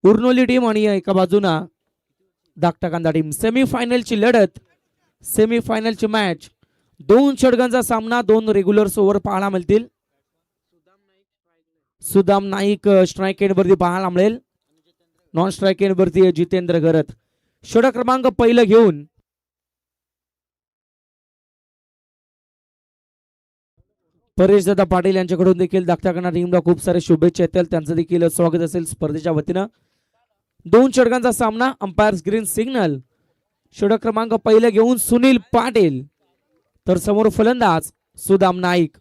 उर्नोली team आणि एका बाजूना धाकटा कांदा टीम. सेमीफायनलची लढत, सेमीफायनलची मॅच, 2 षटकांचा सामना, 2 रेग्युलर्स ओव्हर पाहायला मिळतील. सुदाम नाईक स्ट्राईक एंड वरती पाहायला मिळेल. नॉन स्ट्राईक एंड वरती जितेंद्र गरत. षटक क्रमांक पहिलं घेऊन परेश दादा पाटील यांच्याकडून देखील धाकटा कांदा टीमला खूप सारे शुभेच्छा येतील. त्यांचं देखील स्वागत असेल स्पर्धेच्या वतीनं. 2 षटकांचा सामना, अंपायर्स ग्रीन सिग्नल. षटक क्रमांक पहिलं घेऊन सुनील पाटील, तर समोर फलंदाज सुदाम नाईक.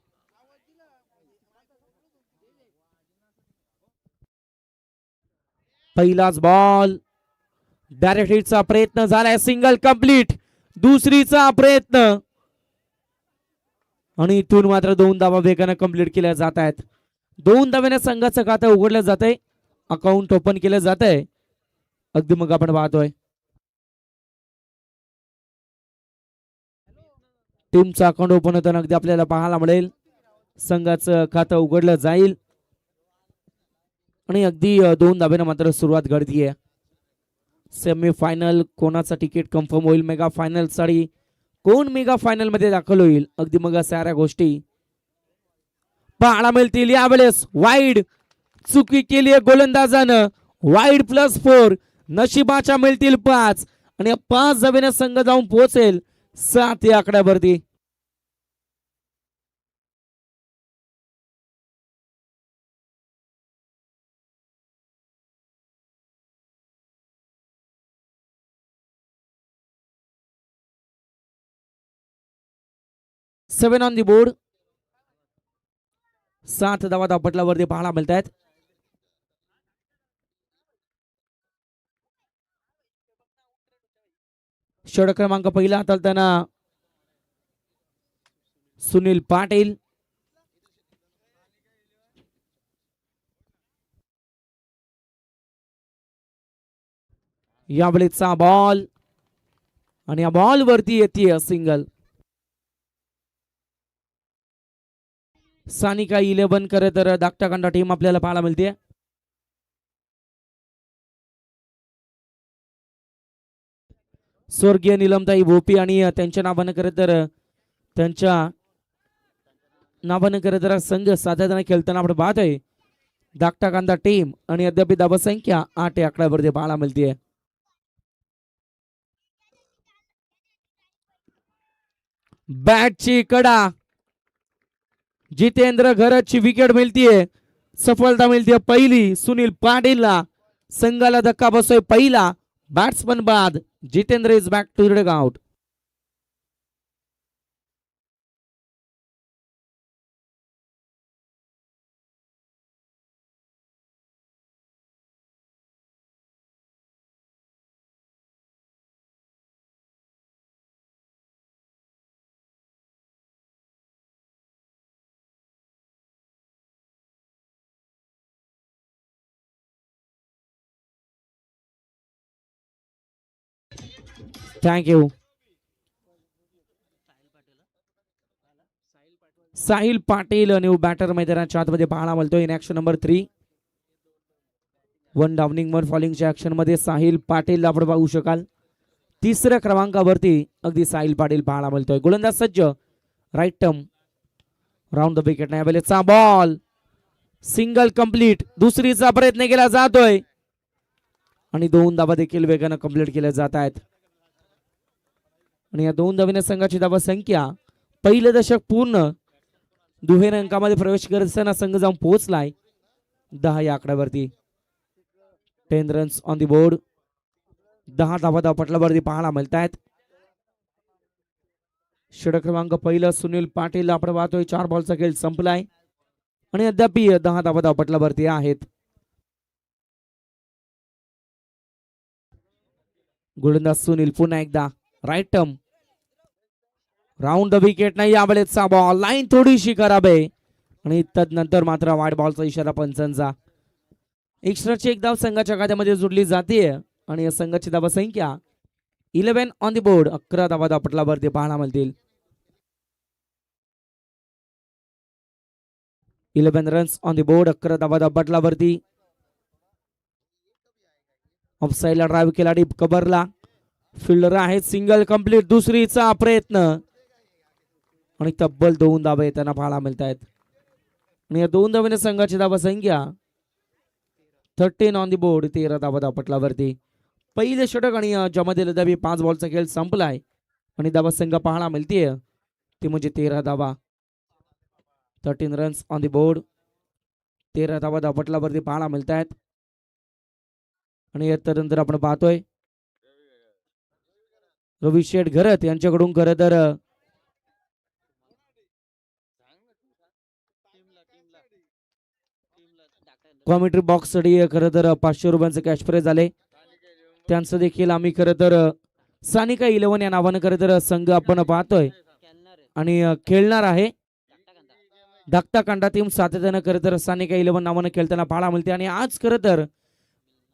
पहिलाच बॉल, डायरेक्ट हिटचा प्रयत्न झालाय, सिंगल कंप्लीट. दुसरीचा प्रयत्न आणि इथून मात्र 2 धावा वेगाने कंप्लीट केल्या जात आहेत. 2 धाव्याने संघाचं खातं उघडलं जात आहे, अकाउंट ओपन केलं जात आहे. अगदी मग आपण पाहतोय टीमचं अकाउंट ओपन होताना अगदी आपल्याला पाहायला मिळेल. संघाचं खातं उघडलं जाईल आणि अगदी 2 धाब्याने मात्र सुरुवात घडतीये. सेमीफायनल कोणाचं तिकीट कन्फर्म होईल, मेगा फायनल साठी कोण मेगा फायनल मध्ये दाखल होईल, अगदी मग साऱ्या गोष्टी पाहायला मिळतील. यावेळेस वाईड चुकी केली आहे गोलंदाजानं, वाईड +4. नशिबाच्या मिळतील 5 आणि 5 धाब्याने संघ जाऊन पोहोचेल 7 या आकड्यावरती. सेवन ऑन दी बोर्ड. 7 धावा धापटल्यावरती पाहायला मिळत आहेत. षटक क्रमांक पहिला हाताळताना सुनील पाटील. यावेळेचा बॉल आणि या बॉल वरती येते सिंगल. सानिका 11 करे तर धाकटा कांडा टीम आपल्याला पाहायला मिळते. स्वर्गीय निलमताई भोपी आणि त्यांच्या नावानं खरं तर त्यांच्या नावानं खरं तर संघ साधारण खेळताना आपण पाहतोय. धाकटा कांदा टीम आणि अद्याप धावा संख्या 8 या आकड्यावरती पाहायला मिळते. बॅटची कडा, जितेंद्र घरतची विकेट मिळतीये, सफलता मिळते पहिली सुनील पाटीलला. संघाला धक्का बसतोय पहिला. बॅट्समन बाद, Jitendra is back to the out. Thank you. Sahil Patil new batter मैदानाच्या आतमध्ये पाहायला मिळतोय. In action number 3. 1 डाउनिंग 1 फॉलिंगच्या ऍक्शन मध्ये साहिल पाटील आपण पाहू शकाल. 3ऱ्या क्रमांकावरती अगदी साहिल पाटील पाहायला मिळतोय. गोलंदाज सज्ज, right arm, round the wicket. नाही वेळेचा बॉल, सिंगल कंप्लीट. दुसरीचा प्रयत्न केला जातोय आणि 2 धावा देखील वेगानं कंप्लीट केल्या जात आहेत. आणि या 2 धाव्याने संघाची धावा संख्या पहिलं दशक पूर्ण दुहेरी अंकामध्ये प्रवेश करत असताना संघ जाऊन पोहोचलाय 10 या आकड्यावरती. 10 रन्स ऑन दी बोर्ड. 10 धावा धावपटलावरती पाहायला मिळत आहेत. षटक क्रमांक पहिलं सुनील पाटील आपण पाहतोय. 4 बॉलचा खेळ संपलाय आणि अद्याप 10 धावा धावपटलावरती आहेत. गोलंदाज सुनील पुन्हा एकदा right arm, round the wicket. नाही यावेळेचा बॉल, लाईन थोडीशी खराब आहे आणि तदनंतर मात्र वाईड बॉलचा इशारा पंचांचा. एक्स्ट्राची एक धाव संघाच्या खात्यामध्ये जोडली जाते आणि या संघाची धावा संख्या 11 ऑन दी बोर्ड. 11 धावा धावपटलावरती पाहायला मिळतील. 11 रन्स ऑन दी बोर्ड. 11 धावा धावपटलावरती. ऑफ साईडला ड्राईव्ह केला डीप कव्हरला. फिल्डर आहे सिंगल कंप्लीट. दुसरीचा प्रयत्न आणि तब्बल 2 धावा येताना पाहायला मिळत आहेत. आणि या 2 धावेने संघाची धावा संख्या 13 ऑन दी बोर्ड. 13 धावा धावपटलावरती. पहिले षटक आणि ज्यामध्ये धाबी 5 बॉलचा खेळ संपलाय आणि धावा संघ पाहायला मिळतीये ती म्हणजे 13 धावा. 13 रन्स ऑन दी बोर्ड. 13 धावा धावपटलावरती पाहायला मिळत आहेत. आणि त्यानंतर आपण पाहतोय रवी शेठ घरत यांच्याकडून खरं तर कॉमेंट्री बॉक्स साठी खरं तर 500 रुपयांचं कॅश प्राइज झाले. त्यांचं देखील आम्ही खरं तर सानिका 11 या नावानं खरं तर संघ आपण पाहतोय आणि खेळणार आहे. धाकटा कांडा टीम सातत्यानं खरं तर सानिका 11 नावानं खेळताना पाहायला मिळते. आणि आज खरं तर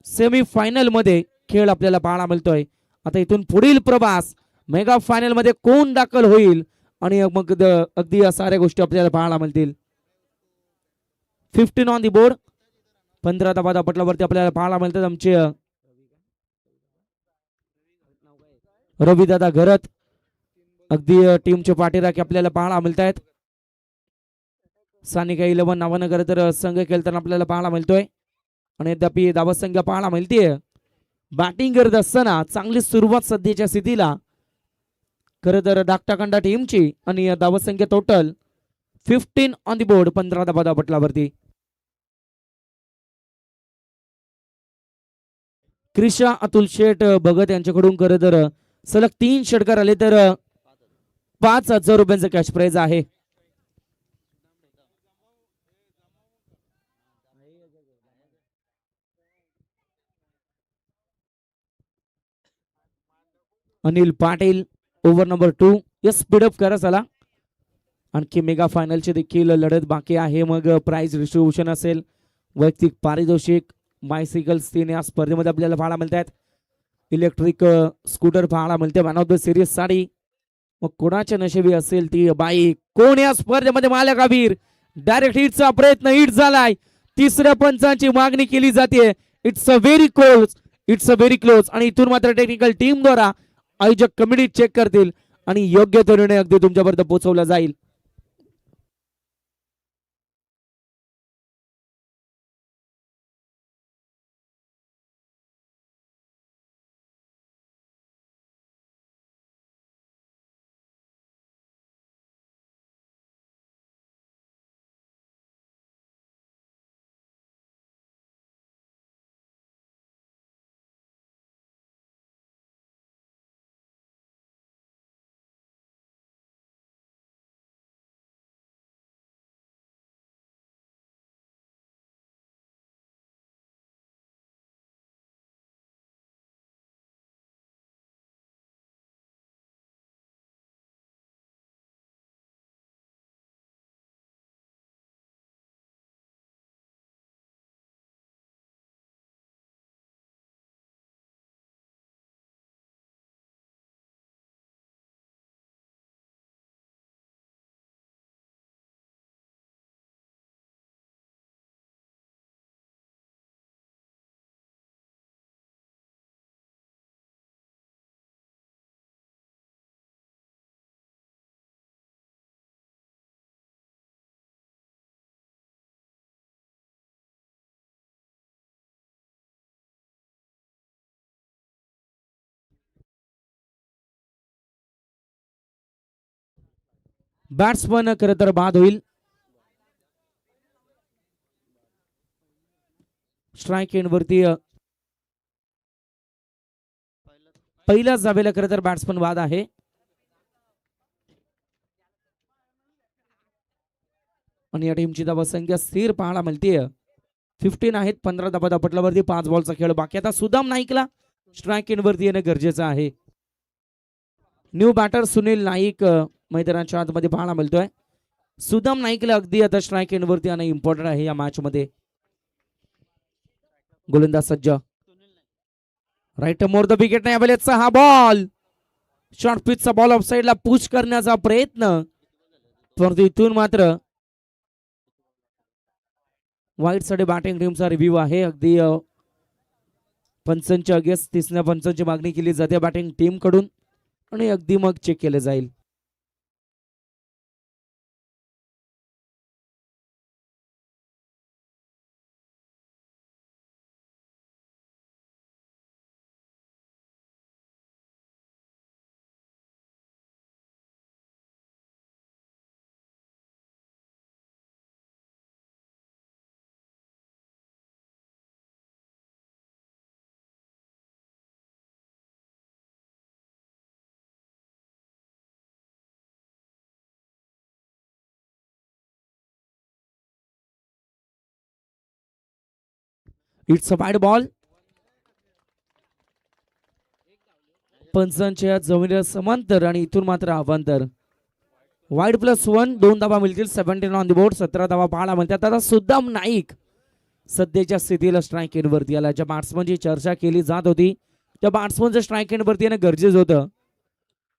सेमी फायनल मध्ये खेळ आपल्याला पाहायला मिळतोय. आता इथून पुढील प्रवास मेगा फायनल मध्ये कोण दाखल होईल आणि मग अगदी या साऱ्या गोष्टी आपल्याला पाहायला मिळतील. 15 ऑन दी बोर्ड. 15 धावा धावपटलावरती आपल्याला पाहायला मिळतात आमचे रविदादा घरत. अगदी टीमचे पाठीराखे आपल्याला पाहायला मिळत आहेत. सानिका 11 नावानं खरं तर संघ खेळताना आपल्याला पाहायला मिळतोय. आणि अद्याप धावा संख्या पाहायला मिळतीये. बॅटिंग करत असताना चांगली सुरुवात सध्याच्या स्थितीला खरं तर धाकटाकांडा टीमची. आणि धावा संख्या टोटल 15 ऑन दी बोर्ड. 15 धावा धावपटलावरती. क्रिशा अतुल शेठ भगत यांच्याकडून खरं तर सलग 3 षटकार आले तर 5,000 रुपयांचं कॅश प्राइज आहे. Anil Patil over number 2. Yes speed up करा चला. आणखी मेगा फायनलची देखील लढत बाकी आहे. मग प्राइज डिस्ट्रीब्युशन असेल, वैयक्तिक पारितोषिक, बायसिकल्स 3 या स्पर्धेमध्ये आपल्याला पाहायला मिळत आहेत. इलेक्ट्रिक स्कूटर पाहायला मिळते. Man of the series sari. मग कोणाच्या नशिबी असेल ती बाईक. कोण या स्पर्धेमध्ये मालक अबीर. डायरेक्ट हिटचा प्रयत्न हिट झालाय. तिसऱ्या पंचांची मागणी केली जाते. It's a very close. It's a very close. आणि इथून मात्र टेक्निकल टीम द्वारा आयोजक कमिटी चेक करतील आणि योग्य तो निर्णय अगदी तुमच्यापर्यंत पोहोचवला जाईल. बॅट्समन खरं तर बाद होईल. स्ट्राईक एंड वरती पहिल्याच जावेला खरं तर बॅट्समन बाद आहे. आणि या टीमची धावा संख्या स्थिर पाहायला मिळते. 15 आहेत. 15 धावा धावपटलावरती 5 बॉलचा खेळ बाकी. आता सुदाम नाईकला स्ट्राईक एंड वरती येणं गरजेचं आहे. न्यू बॅटर सुनील नाईक मैदानाच्या आतमध्ये पाहायला मिळतोय. सुदाम नाईकला अगदी आता स्ट्राईक एंड वरती येणं इम्पॉर्टंट आहे या मॅच मध्ये. गोलंदाज सज्ज. राईट मोर द विकेट नाही अवेलेचा हा बॉल. शॉर्ट पिचचा बॉल ऑफ साईडला पुश करण्याचा प्रयत्न, परंतु इथून मात्र वाईट साठी बॅटिंग टीमचा रिव्ह्यू आहे. अगदी पंचांची अगेन्स्ट तिसऱ्या पंचांची मागणी केली जाते बॅटिंग टीम कडून आणि अगदी मग चेक केलं जाईल. It's a wide ball. पंचांच्या जमिनीला समांतर आणि इथून मात्र अवांतर. वाईड +1 2 धावा मिळतील. 17 ऑन द बोर्ड. 17 धावा पाहायला मिळतात. आता सुदाम नाईक सध्याच्या स्थितीला स्ट्राईक एंड वरती आला. ज्या बॅट्समनची चर्चा केली जात होती त्या बॅट्समनचं स्ट्राईक एंड वरती येणं गरजेचं होतं.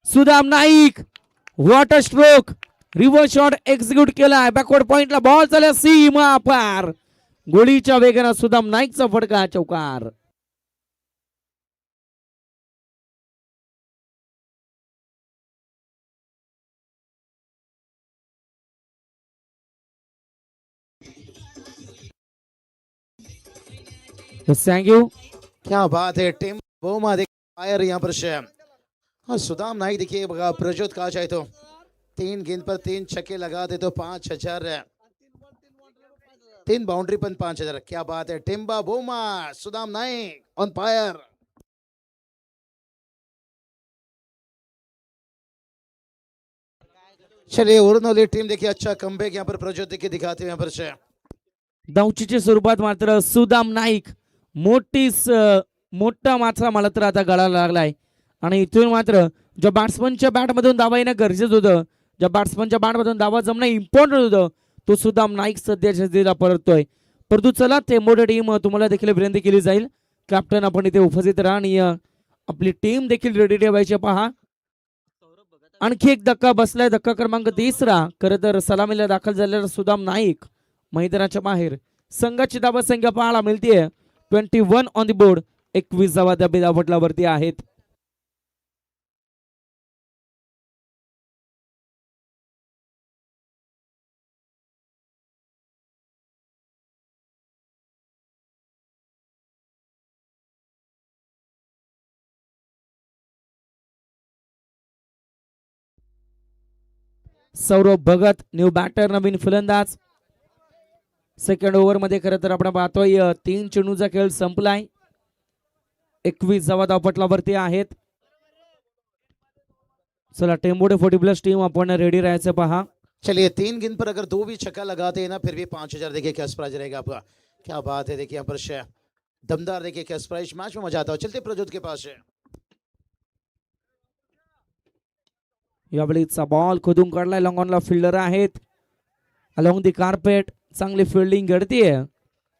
Sudam Naik what a stroke. Reverse shot execute केलाय. बॅकवर्ड पॉइंटला बॉल चालला सीमा पार. गोळीच्या वेगानं सुदाम नाईकचा फटका चौकार. Thank you. क्या बात है. टीम बोमा फायर यहाँ पर से. हाँ सुदाम नाइक देखिए बघा प्रज्योत का चाहे तो 3 गेंद पर 3 छक्के लगा दे तो 5,000. 3 बाउंड्री पर 5,000. क्या बात है. टिम्बा बोमा सुदाम नाइक ऑन फायर. चलिए उर्नोली टीम देखिए अच्छा कमबैक यहाँ पर प्रज्योत देखिए दिखाते हैं यहाँ पर से. धावचीच्या स्वरूपात मात्र सुदाम नाईक मोठा मात्रा मला तर आता गळायला लागलाय आणि इथून मात्र ज्या बॅट्समनच्या बॅटमधून धावा येणं गरजेचं होतं, ज्या बॅट्समनच्या बॅटमधून धावा जमणं इम्पॉर्टंट होतं, तो सुदाम नाईक सध्याच्या स्थितीला परततोय. परंतु चला ते मोठे टीम तुम्हाला देखील विनंती केली जाईल. कॅप्टन आपण इथे उपस्थित राहा आणि आपली टीम देखील रेडी ठेवायची. पहा आणखी एक धक्का बसलाय. धक्का क्रमांक 3. खरं तर सलामीला दाखल झालेला सुदाम नाईक मैदानाच्या बाहेर. संघाची धावा संख्या पाहायला मिळते 21 ऑन द बोर्ड. 21 धावा त्या धावपटलावरती आहेत. सौरभ भगत न्यू बॅटर नवीन फलंदाज. सेकंड ओव्हर मध्ये खरं तर आपण पाहतोय 3 चेंडूचा खेळ संपलाय. 21 धावा धावपटलावरती आहेत. चला टेम्बोडे 40+ टीम आपण रेडी राहायचं. पहा चलिए 3 गेंद पर अगर 2 भी छक्का लगाते हैं ना फिर भी 5,000 देखिए क्या प्राइज रहेगा आपका. क्या बात है. देखिए यहाँ पर से दमदार देखिए क्या प्राइज. मैच में मजा आता है. चलते प्रज्योत के पास है. यावेळीचा बॉल खोदून काढलाय. लॉंग ऑनला फिल्डर आहेत. अलॉंग दी कार्पेट चांगली फिल्डिंग घडतीये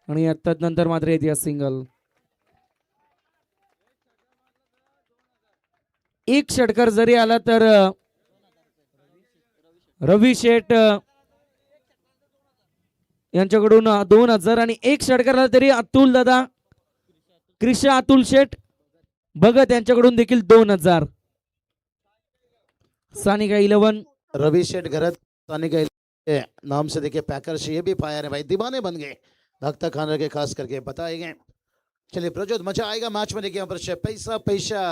आणि नंतर मात्र येते सिंगल. एक षटकार जरी आला तर रवी शेठ यांच्याकडून 2,000 आणि एक षटकार आला तरी अतुल दादा क्रिशा अतुल शेठ भगत यांच्याकडून देखील 2,000. सानिका 11 रवि शेठ घरत सानिका नाम से देखिए पैकर्स ये भी फायर है भाई. दीवाने बन गए. भक्ता खान के खास करके बताए गए. चलिए प्रज्योत मजा आएगा मैच में. देखिए यहाँ पर पैसा पैसा.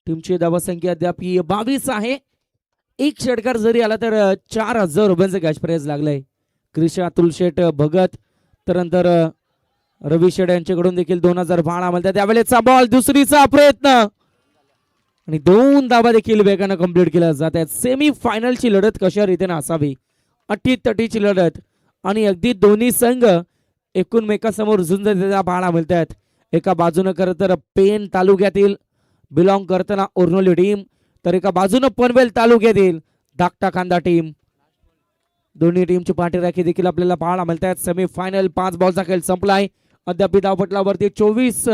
टीमची धावा संख्या अद्याप 22 आहे. एक षटकार जरी आला तर 4,000 रुपयांचं कॅश प्राइज लागलंय. क्रिशा अतुल शेठ भगत त्यानंतर रवी शेठ यांच्याकडून देखील 2,000 पाहायला मिळतात. त्यावेळेचा बॉल दुसरीचा प्रयत्न आणि 2 धावा देखील वेगानं कंप्लीट केल्या जात आहेत. सेमी फायनलची लढत कशा रीतीने असावी. अटीतटीची लढत आणि अगदी दोन्ही संघ एकमेकांसमोर झुंज देताना पाहायला मिळतात. एका बाजूनं खरं तर पेन तालुक्यातील बिलॉंग करताना ओर्नोली टीम तर एका बाजूनं पनवेल तालुक्यातील धाकटा खांदा टीम. दोन्ही टीमची पाठीराखी देखील आपल्याला पाहायला मिळतात. सेमी फायनल 5 बॉलचा खेळ संपलाय. अद्याप धावपटलावरती 24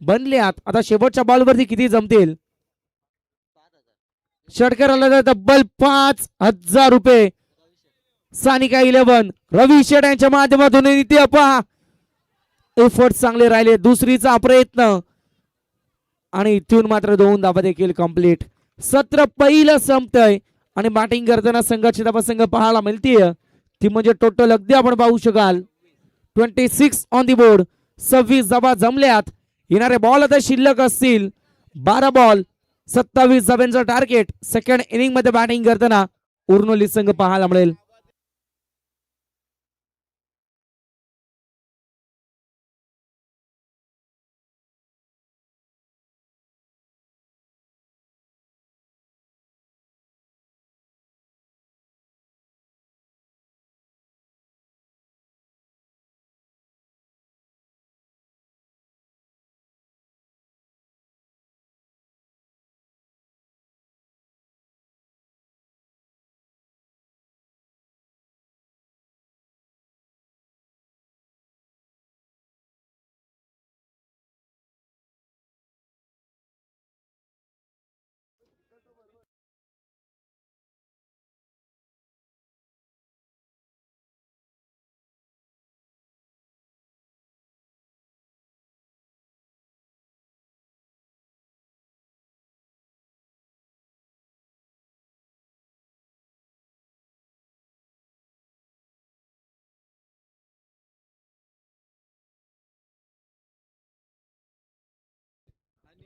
बनल्यात. आता शेवटच्या बॉलवरती किती जमतील. षटकार आला तर तब्बल 5,000 रुपये. सानिका 11 रवी शेठ यांच्या माध्यमातून पहा एफर्ट चांगले राहिले. दुसरीचा प्रयत्न आणि इथून मात्र 2 धावा देखील कंप्लीट. सत्र पहिलं संपतंय आणि बॅटिंग करताना संघाची धावसंख्या पाहायला मिळतीये ती म्हणजे टोटल अगदी आपण पाहू शकाल 26 ऑन दी बोर्ड. 26 धावा जमल्यात. येणारे बॉल आता शिल्लक असतील 12 बॉल 27 धाव्यांचं टार्गेट. सेकंड इनिंग मध्ये बॅटिंग करताना उर्नोली संघ पाहायला मिळेल.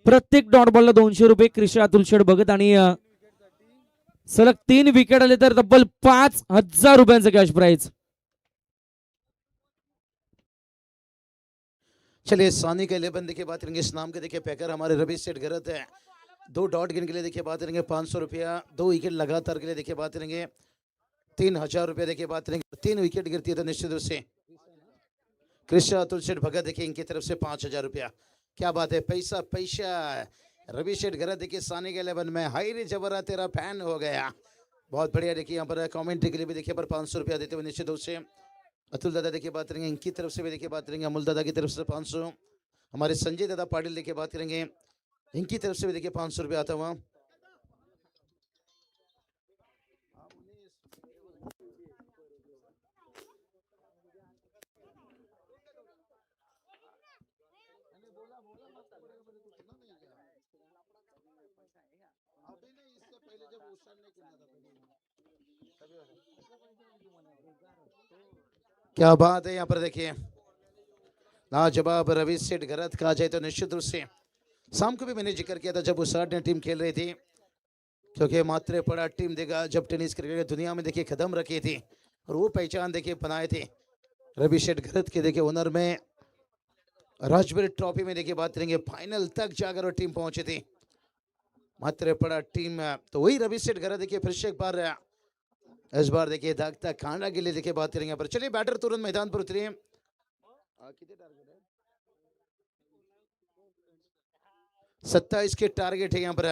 प्रत्येक डॉट बॉलला 200 रुपये. क्रिश अतुल शेड बघत आणि सलग 3 विकेट आले तर तब्बल 5,000 रुपयांचं कॅश प्राइज. चलिए सानी के 11 देखिए बात करेंगे. इस नाम के देखिए पैकर हमारे रवि सेठ गरत है. 2 डॉट गिन के लिए देखिए बात करेंगे 500 रुपया. 2 विकेट लगातार के लिए देखिए बात करेंगे 3,000 रुपया देखिए बात करेंगे. 3 विकेट गिरती है तो निश्चित रूप से कृष्ण अतुल शेठ भगत देखिए इनकी तरफ से 5,000 रुपया. क्या बात है. पैसा पैसा. रवि शेठ गरत देखिए सानी के 11 में हाई रे जबरा तेरा फैन हो गया. बहुत बढ़िया. देखिए यहाँ पर कमेंट्री के लिए भी देखिए पर 500 रुपया देते हुए निश्चित रूप से अतुल दादा देखिए बात करेंगे. इनकी तरफ से भी देखिए बात करेंगे अमूल दादा की तरफ से 500. हमारे संजय दादा पाटिल देखिए बात करेंगे इनकी तरफ से भी देखिए 500 रुपया आता हुआ. क्या बात है. यहाँ पर देखिए लाजवाब रवि सेठ गरत कहा जाए तो निश्चित रूप से शाम को भी मैंने जिक्र किया था जब उसाट ने टीम खेल रही थी क्योंकि मात्रे पड़ा टीम देगा जब टेनिस क्रिकेट की दुनिया में देखिए कदम रखी थी और वो पहचान देखिए बनाए थे रवि सेठ गरत के देखिए ओनर में राजवीर ट्रॉफी में देखिए बात करेंगे फाइनल तक जाकर वो टीम पहुंची थी. मात्रे पड़ा टीम तो वही रवि सेठ गरत देखिए फिर से एक बार इस बार देखिए दागता खांडा के लिए देखिए बात करेंगे. पर चलिए बैटर तुरंत मैदान पर उतरिए. 27 के टारगेट है यहाँ पर.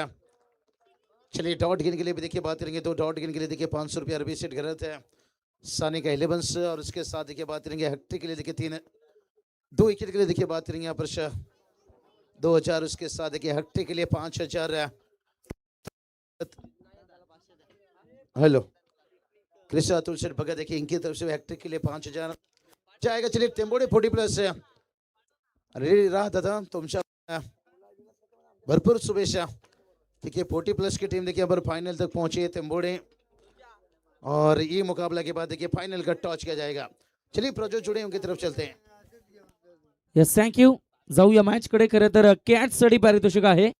चलिए डॉट गिन के लिए भी देखिए बात करेंगे. 2 डॉट गिन के लिए देखिए 500 रुपया रवि सेठ गरत है. सानी का 11 और उसके साथ देखिए बात करेंगे हैट्रिक के लिए देखिए 3 2 विकेट के लिए देखिए बात करेंगे यहाँ पर 2,000. उसके साथ देखिए हैट्रिक के लिए 5,000. हेलो कृष्ण अतुल शेठ भगत देखिए इनकी तरफ से हैट्रिक के लिए 5,000 जाएगा. चलिए टेम्बोडे 40+ रेडी रहा दादा तुमच्या भरपूर शुभेच्छा. ठीक है 40+ की टीम देखिए अब फाइनल तक पहुंची है टेम्बोडे और ये मुकाबला के बाद देखिए फाइनल का टॉच किया जाएगा. चलिए प्रज्वल जुड़े उनकी तरफ चलते हैं. Yes thank you. जाऊया मॅच कडे. खरं तर कॅच साठी पारितोषिक आहे.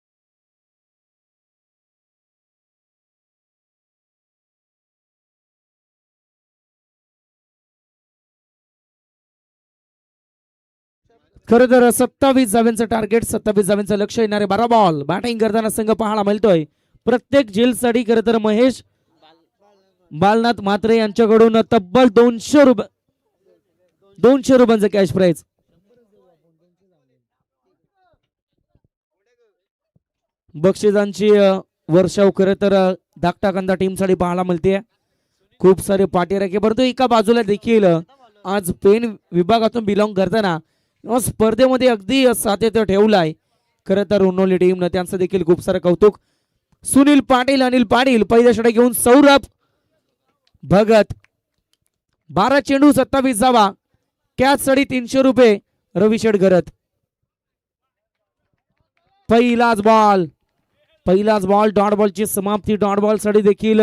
खरं तर 27 धाव्यांचं टार्गेट 27 धाव्यांचं लक्ष. येणारे 12 बॉल बॅटिंग करताना संघ पाहायला मिळतोय प्रत्येक झेलसाठी. खरं तर महेश बालनाथ म्हात्रे यांच्याकडून तब्बल 200 रुपयांचं कॅश प्राइज. बक्षिसांची वर्षाव खरं तर धाकटा कांदा टीम साठी पाहायला मिळते. खूप सारे पाठी राखे. परंतु एका बाजूला देखील आज पेन विभागातून बिलॉंग करताना स्पर्धेमध्ये अगदी सातत्य ठेवलाय खरं तर उन्नोली टीमनं. त्यांचं देखील खूप सारं कौतुक. सुनील पाटील अनिल पाटील पहिल्या षटक घेऊन सौरभ भगत 12 चेंडू 27 धावा. कॅच साठी 300 रुपये. रवी शेठ घरत. पहिलाच बॉल डॉट बॉलची समाप्ती. डॉट बॉल साठी देखील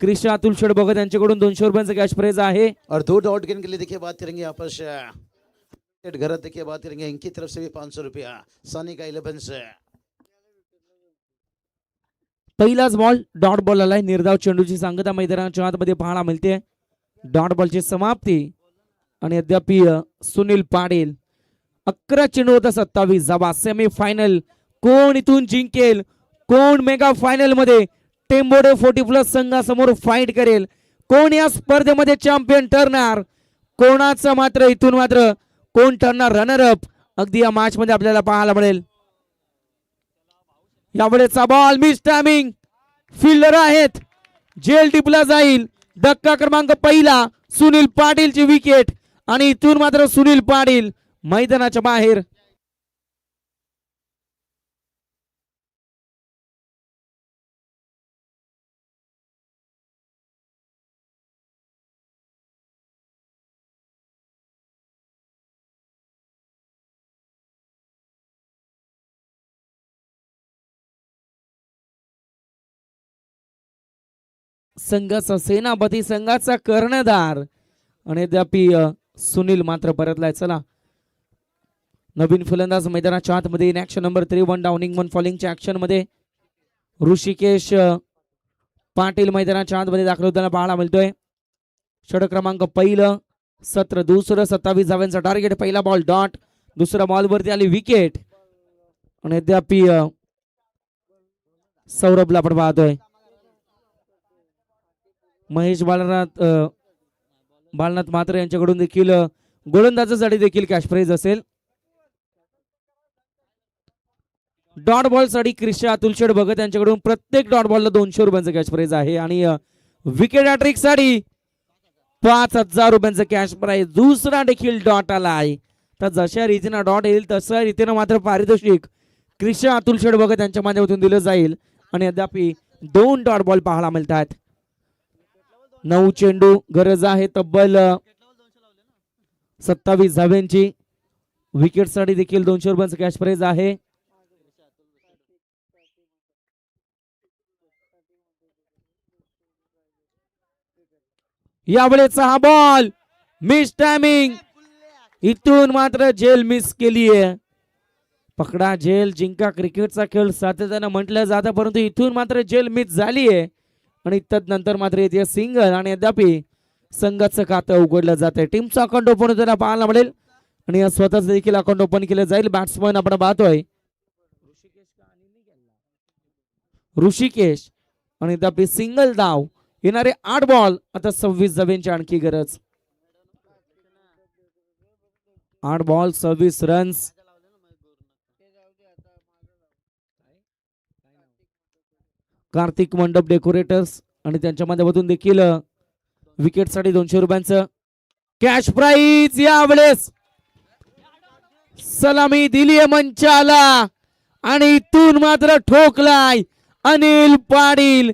क्रिशा अतुल शेठ बघत यांच्याकडून 200 रुपयांचं कॅश प्राइज आहे. और 2 डॉट गिन के लिए देखिए बात करेंगे यहाँ पर सेट घर देखिए बात करेंगे इनकी तरफ से भी 500 रुपया सनी का 11 से. पहिलाच बॉल डॉट बॉल आलाय. निर्धाव चेंडूची सांगता मैदानाच्या आतमध्ये पाहायला मिळते. डॉट बॉलची समाप्ती आणि अद्याप सुनील पाटील. 11 चेंडू होता 27 धावा. सेमी फायनल कोण इथून जिंकेल, कोण मेगा फायनल मध्ये टेंबोडे 40+ संघासमोर फाईट करेल, कोण या स्पर्धेमध्ये चॅम्पियन ठरणार, कोणाचं मात्र इथून मात्र कोण ठरणार रनर अप, अगदी या मॅच मध्ये आपल्याला पाहायला मिळेल. यावेळेचा बॉल मिस टायमिंग. फिल्डर आहेत, जेल टिपला जाईल. धक्का क्रमांक पहिला सुनील पाटीलची विकेट आणि इथून मात्र सुनील पाटील मैदानाच्या बाहेर. संघाचा सेनापती, संघाचा कर्णधार आणि अद्याप सुनील मात्र परतलाय. चला नवीन फलंदाज मैदानाच्या आतमध्ये इन ऍक्शन नंबर 3 1 डाउनिंग 1 फॉलिंगच्या ऍक्शन मध्ये ऋषिकेश पाटील मैदानाच्या आतमध्ये दाखल होताना पाहायला मिळतोय. षटक क्रमांक पहिलं, सत्र दुसरं, 27 धाव्यांचा टार्गेट. पहिला बॉल डॉट, दुसऱ्या बॉल वरती आली विकेट आणि अद्याप सौरभला आपण पाहतोय. महेश बालनाथ मात्र यांच्याकडून देखील गोलंदाजासाठी देखील कॅश प्राइज असेल. डॉट बॉल साठी क्रिशा अतुल शेठ भगत यांच्याकडून प्रत्येक डॉट बॉलला 200 रुपयांचं कॅश प्राइज आहे आणि विकेट हॅट्रिक साठी 5000 रुपयांचं कॅश प्राइज. दुसरा देखील डॉट आला आहे. तर जशा रीतीनं डॉट येईल तशा रीतीनं मात्र पारितोषिक क्रिशा अतुल शेठ भगत यांच्या माध्यमातून दिलं जाईल आणि अद्याप 2 डॉट बॉल पाहायला मिळतात. 9 चेंडू, गरज आहे तब्बल 27 धाव्यांची. विकेट साठी देखील 200 रुपयांचं कॅश प्राइज आहे. यावेळेचा हा बॉल मिस टायमिंग. इथून मात्र जेल मिस केली आहे. पकडा जेल जिंका क्रिकेटचा खेळ सातत्यानं म्हटलं जातं, परंतु इथून मात्र जेल मिस झाली आहे आणि तदनंतर मात्र येते सिंगल आणि अद्याप संघाचं खातं उघडलं जाते. टीमचा अकाउंट ओपन होताना पाहायला मिळेल आणि स्वतःच देखील अकाउंट ओपन केलं जाईल. बॅट्समन आपण पाहतोय ऋषिकेश आणि अद्याप सिंगल धाव. येणारे 8 बॉल, आता 26 धाव्यांची आणखी गरज. 8 बॉल 26 रन्स. कार्तिक मंडप डेकोरेटर्स आणि त्यांच्या माध्यमातून देखील विकेट साठी 200 रुपयांचं कॅश प्राइज. यावेळेस सलामी दिली मंचाला आणि इथून मात्र ठोकलाय अनिल पाटील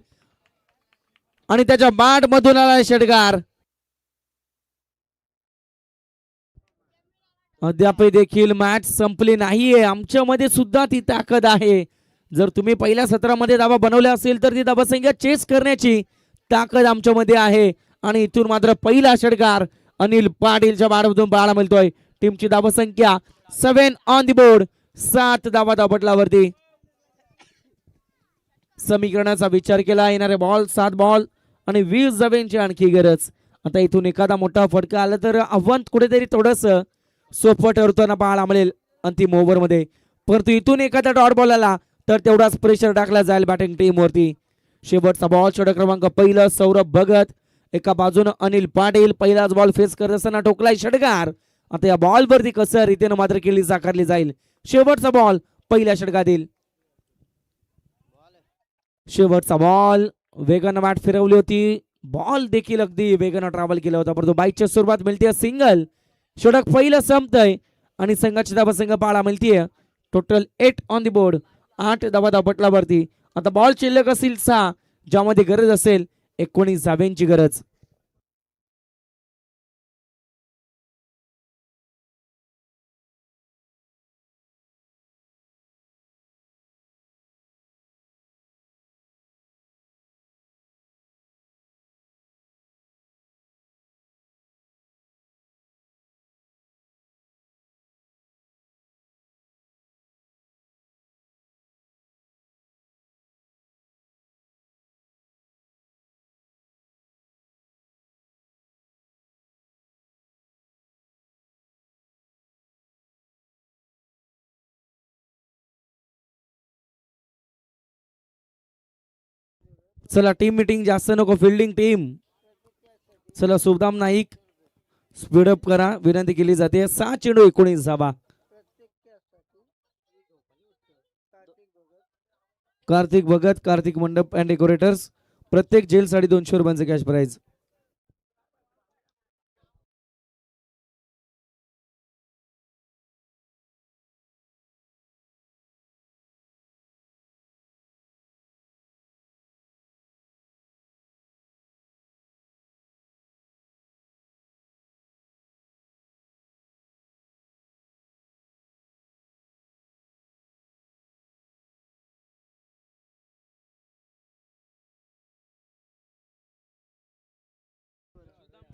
आणि त्याच्या बॅट मधून आला षटकार. अद्याप देखील मॅच संपली नाहीये. आमच्यामध्ये सुद्धा ती ताकद आहे. जर तुम्ही पहिल्या सत्रामध्ये धावा बनवल्या असेल तर ती धावासंख्या चेस करण्याची ताकद आमच्यामध्ये आहे आणि इथून मात्र पहिला षटकार अनिल पाटीलच्या बॅटमधून पाहायला मिळतोय. टीमची धावासंख्या 7 ऑन द बोर्ड, 7 धावा धावपटलावरती. समीकरणाचा विचार केला. येणारे बॉल 7 बॉल आणि 20 धाव्यांची आणखी गरज. आता इथून एखादा मोठा फटका आला तर आव्हान कुठेतरी थोडस सोपं ठरताना पाहायला मिळेल अंतिम ओव्हर मध्ये, परंतु इथून एखादा डॉट बॉल आला तर तेवढाच प्रेशर टाकला जाईल बॅटिंग टीम वरती. शेवटचा बॉल षटक क्रमांक पहिलं, सौरभ भगत एका बाजूने अनिल पाटील. पहिलाच बॉल फेस करत असताना ठोकलाय षटकार. आता या बॉल वरती कसं रीतीनं मात्र केली साकारली जाईल. शेवटचा बॉल पहिल्या षटकातील. शेवटचा बॉल वेगानं बॅट फिरवली होती. बॉल देखील अगदी वेगानं ट्रॅव्हल केला होता, परंतु बाईकच्या सुरुवात मिळते सिंगल. षटक पहिलं संपतंय आणि संघाची धावा संघ पाहायला मिळतीये. टोटल 8 ऑन द बोर्ड, 8 धावा धावपटलावरती. आता बॉल शिल्लक असेल 6, ज्यामध्ये गरज असेल 19 धाव्यांची गरज. चला टीम मीटिंग जास्त नको, फिल्डिंग टीम. चला शुभदाम नाईक स्पीडअप करा, विनंती केली जाते. 6 चेंडू 19 धावा. कार्तिक भगत, कार्तिक मंडप अँड डेकोरेटर्स, प्रत्येक जेलसाठी 200 रुपयांचे कॅश प्राइज.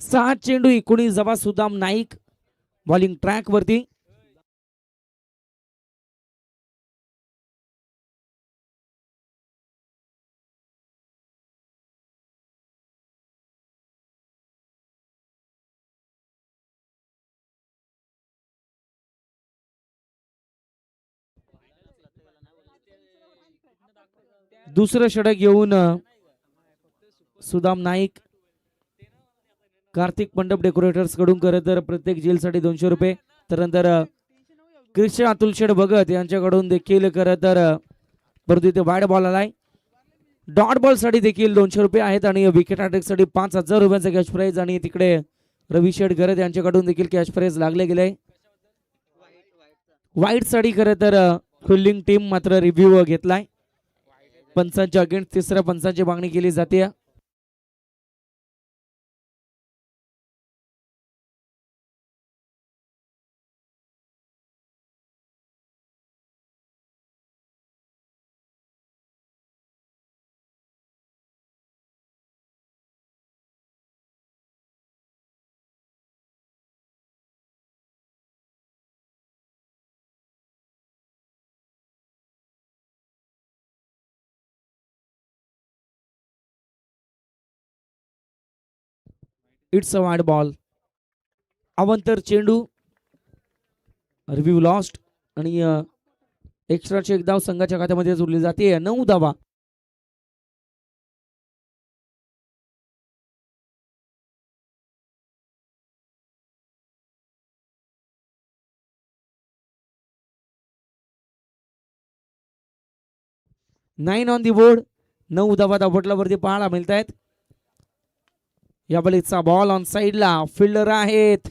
सात चेंडू 19 धावा. सुदाम नाईक बॉलिंग ट्रॅक वरती. दुसरं षटक घेऊन सुदाम नाईक कार्तिक मंडप डेकोरेटर्स कडून खरं तर प्रत्येक जेलसाठी 200 रुपये. त्यानंतर कृष्ण अतुल शेठ भगत यांच्याकडून देखील खरं तर परंतु इथे वाईड बॉल आलाय. डॉट बॉल साठी देखील 200 रुपये आहेत आणि विकेट अटॅक साठी 5000 रुपयांचा कॅश प्राइज. आणि तिकडे रवी शेठ गरत यांच्याकडून देखील कॅश प्राइज लागले गेले. वाईट साठी खरं तर फिल्डिंग टीम मात्र रिव्ह्यू घेतलाय. पंचांच्या अगेन्स्ट तिसऱ्या पंचांची मागणी केली जाते. It's a wide ball. अवंतर चेंडू रिव्ह्यू लॉस्ट आणि एक्स्ट्राची एक धाव संघाच्या खात्यामध्ये जोडली जाते. 9 धावा. Nine on the board. 9 धावा धावपटलावरती पाहायला मिळत आहेत. या बलीचा बॉल ऑन साइडला. फिल्डर आहेत,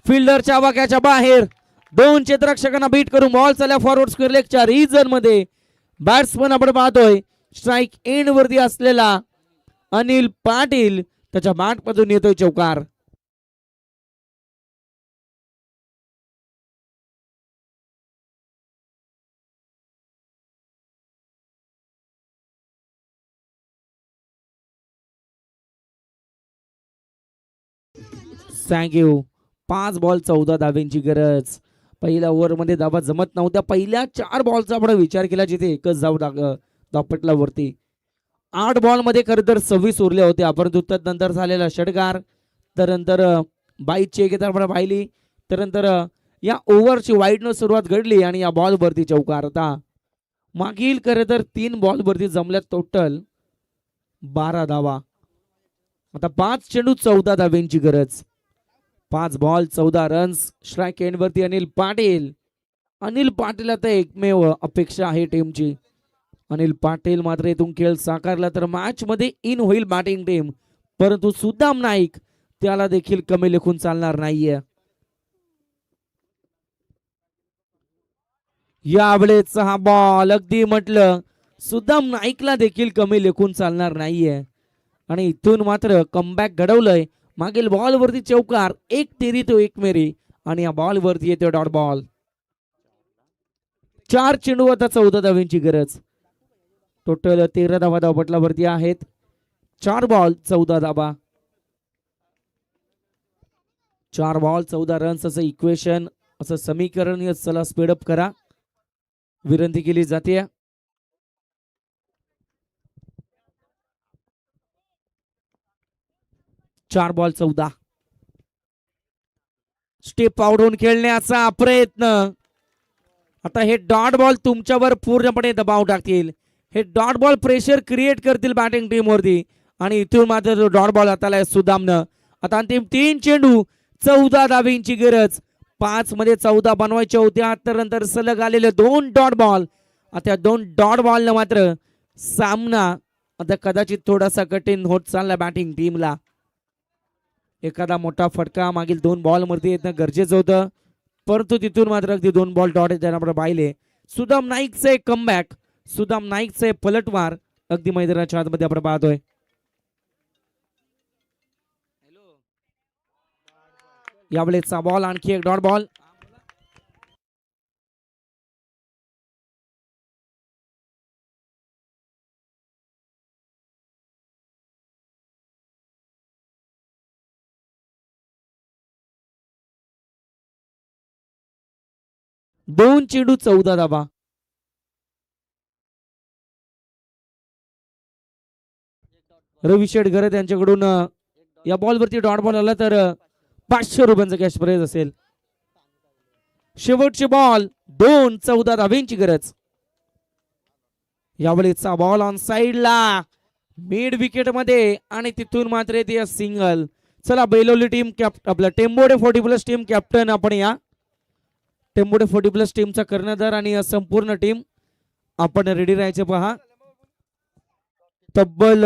फिल्डरच्या वाक्याच्या बाहेर. 2 क्षेत्ररक्षकांना बीट करून बॉल चालला फॉरवर्ड स्क्वेअर लेगच्या रिजन मध्ये. बॅट्समन आपण पाहतोय स्ट्राईक एंड वरती असलेला अनिल पाटील, त्याच्या बॅट मधून येतोय चौकार. थँक्यू. 5 बॉल 14 धाब्यांची गरज. पहिल्या ओव्हर मध्ये धावा जमत नव्हत्या. पहिल्या 4 बॉलचा आपण विचार केला जिथे एकच धाव धावपटलावरती. 8 बॉल मध्ये खरं तर 26 उरल्या होत्या. परंतु नंतर झालेला षटकार, त्यानंतर बाईची एक आपण पाहिली, त्यानंतर या ओव्हरची वाईडनं सुरुवात घडली आणि या बॉल वरती चौकार. आता मागील खरं तर 3 बॉल वरती जमल्यात टोटल 12 धावा. आता 5 चेंडू 14 धाब्यांची गरज. 5 बॉल 14 रन्स. स्ट्राईक एंड वरती अनिल पाटील. अनिल पाटील आता एकमेव अपेक्षा आहे टीमची. अनिल पाटील मात्र इथून खेळ साकारला तर मॅच मध्ये इन होईल बॅटिंग टीम. परंतु सुदाम नाईक त्याला देखील कमी लेखून चालणार नाहीये. यावेळेचा हा बॉल अगदी म्हटलं सुदाम नाईकला देखील कमी लेखून चालणार नाहीये. आणि इथून मात्र कमबॅक घडवलंय. मागील बॉल वरती चौकार. 1 तेरी तो 1 मेरी. आणि या बॉल वरती येतो डॉट बॉल. 4 चेंडू आता 14 धाव्यांची गरज. टोटल 13 धावा धावपटलावरती आहेत. 4 बॉल 14 धावा. 4 बॉल 14 रन्स असं इक्वेशन, असं समीकरण. चला स्पीडअप करा, विनंती केली जाते. चार बॉल 14. स्टेप आउटहून खेळण्याचा प्रयत्न. आता हे डॉट बॉल तुमच्यावर पूर्णपणे दबाव टाकतील. हे डॉट बॉल प्रेशर क्रिएट करतील बॅटिंग टीम वरती आणि इथून मात्र जो डॉट बॉल हाताला सुदामनं. आता अंतिम 3 चेंडू 14 धाबींची गरज. 5 मध्ये 14 बनवायच्या होत्या तर नंतर सलग आलेले 2 डॉट बॉल. आता 2 डॉट बॉल न मात्र सामना आता कदाचित थोडासा कठीण होत चालला बॅटिंग टीमला. एखादा मोठा फटका मागील 2 बॉल वरती येणं गरजेचं होतं परंतु तिथून मात्र अगदी 2 बॉल डॉट येताना आपण पाहिले. सुदाम नाईकचे कमबॅक, सुदाम नाईकचे पलटवार अगदी मैदानाच्या आतमध्ये आपण पाहतोय. यावेळेचा बॉल आणखी एक डॉट बॉल. दोन चेंडू 14 धाबा. रवी शेठ घरत यांच्याकडून या बॉल वरती डॉट बॉल आला तर 500 रुपयांचा कॅश प्राइज असेल. शेवटचे बॉल 2 14 धाब्यांची गरज. यावेळीचा बॉल ऑन साइडला मिड विकेट मध्ये आणि तिथून मात्र येते सिंगल. चला बेलोली टीम आपला टेंबोडे 40+ टीम कॅप्टन आपण या टेंबोडे 40+ टीमचा कर्णधार आणि संपूर्ण टीम आपण रेडी राहायचे पहा. तब्बल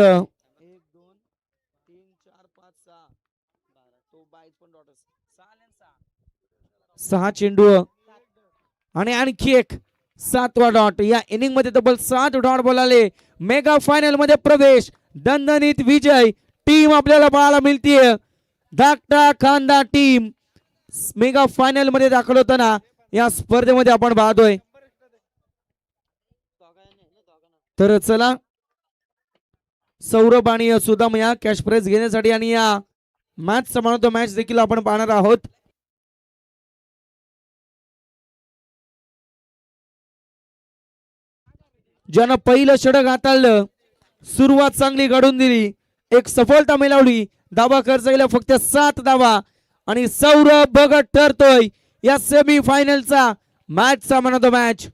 6 चेंडू आणि आणखी एक 7वा डॉट. या इनिंग मध्ये तब्बल 7 डॉट बॉल आले. मेगा फायनल मध्ये प्रवेश, दणदणीत विजय टीम आपल्याला पाहायला मिळतीये. धाकटा खांदा टीम मेगा फायनल मध्ये दाखल होताना या स्पर्धेमध्ये आपण पाहतोय. तर चला सौरभ आणि सुदाम या कॅश प्राइज घेण्यासाठी आणि या मॅच समानतो मॅच देखील आपण पाहणार आहोत. ज्यानं पहिलं षटक हाताळलं, सुरुवात चांगली घडून दिली, एक सफलता मिळवली. धावा खर्च केला फक्त 7 धावा आणि सौरभ भगत ठरतोय या सेमी फायनलचा मॅच सामना मॅच.